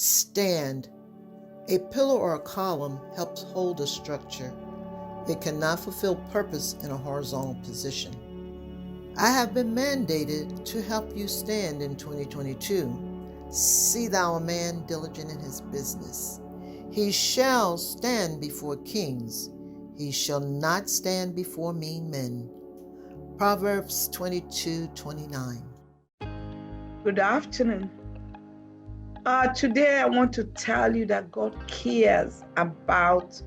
Stand. A pillar or a column helps hold a structure. It cannot fulfill purpose in a horizontal position. I have been mandated to help you stand in 2022. See thou a man diligent in his business. He shall stand before kings. He shall not stand before mean men. Proverbs 22:29. Good afternoon. Today I want to tell you that God cares about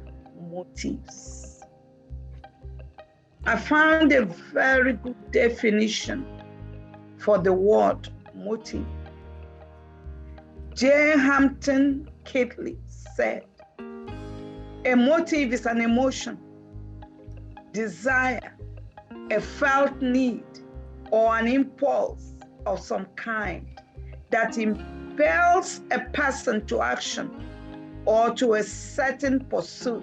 motives. I found a very good definition for the word motive. J. Hampton Catley said, "A motive is an emotion, desire, a felt need, or an impulse of some kind that impels a person to action or to a certain pursuit."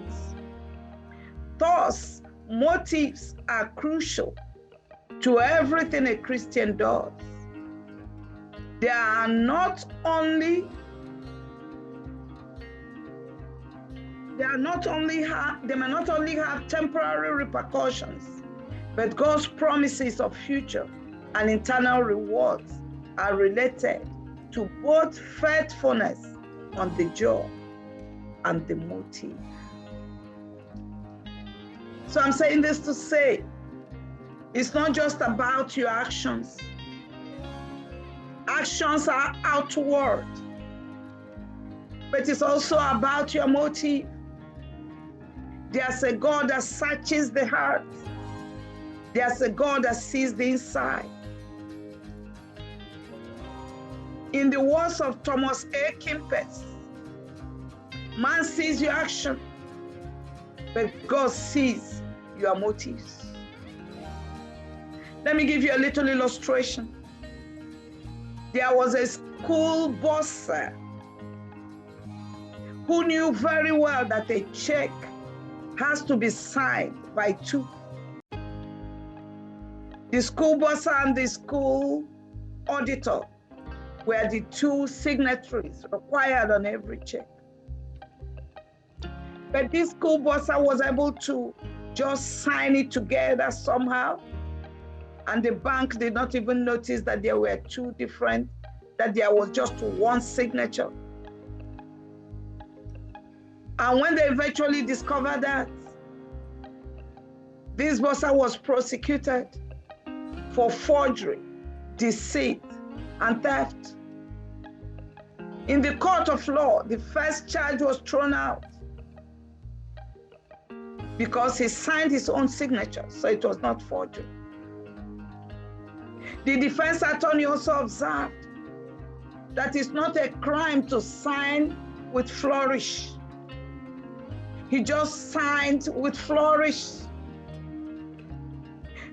Thus, motives are crucial to everything a Christian does. They may not only have temporary repercussions, but God's promises of future and eternal rewards are related to both faithfulness on the job and the motive. So I'm saying this to say, it's not just about your actions. Actions are outward, but it's also about your motive. There's a God that searches the heart. There's a God that sees the inside. In the words of Thomas A. Kempis, man sees your action, but God sees your motives. Let me give you a little illustration. There was a school bursar who knew very well that a check has to be signed by two. The school bursar and the school auditor were the two signatories required on every check. But this school bursar was able to just sign it together somehow, and the bank did not even notice that there were two different, that there was just one signature. And when they eventually discovered that, this bursar was prosecuted for forgery, deceit, and theft. In the court of law, the first charge was thrown out because he signed his own signature, so it was not forgery. The defense attorney also observed that it's not a crime to sign with flourish. He just signed with flourish.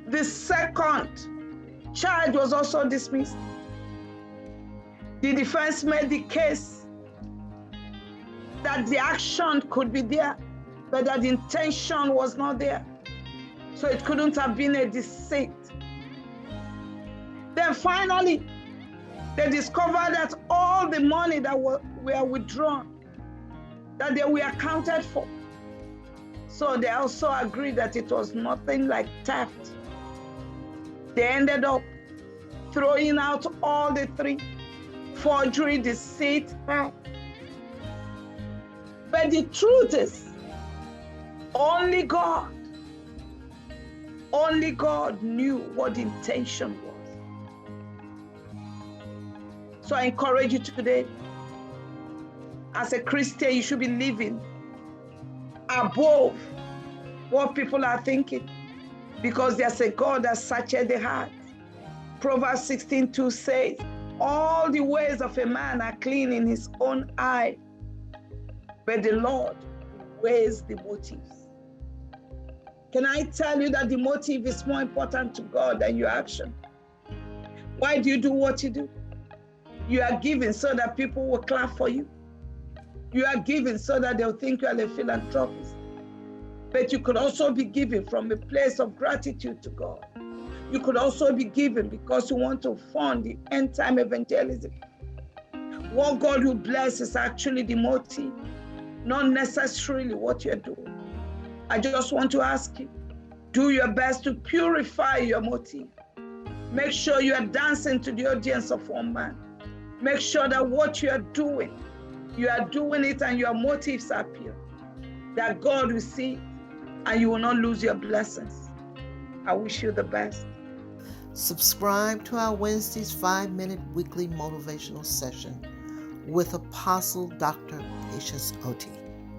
The second charge was also dismissed. The defense made the case that the action could be there, but that the intention was not there. So it couldn't have been a deceit. Then finally, they discovered that all the money that were withdrawn, that they were accounted for. So they also agreed that it was nothing like theft. They ended up throwing out all the three: forgery, deceit, theft. But the truth is, only God knew what the intention was. So I encourage you today, as a Christian, you should be living above what people are thinking, because there's a God that searches the heart. Proverbs 16:2 says, "All the ways of a man are clean in his own eye, but the Lord weighs the motives." Can I tell you that the motive is more important to God than your action? Why do you do what you do? You are giving so that people will clap for you. You are giving so that they'll think you are a philanthropist. But you could also be giving from a place of gratitude to God. You could also be giving because you want to fund the end time evangelism. What God will bless is actually the motive, not necessarily what you're doing. I just want to ask you, do your best to purify your motive. Make sure you are dancing to the audience of one man. Make sure that what you are doing it and your motives are pure. That God will see it and you will not lose your blessings. I wish you the best. Subscribe to our Wednesday's 5-minute weekly motivational session with Apostle Dr. Patience Oti.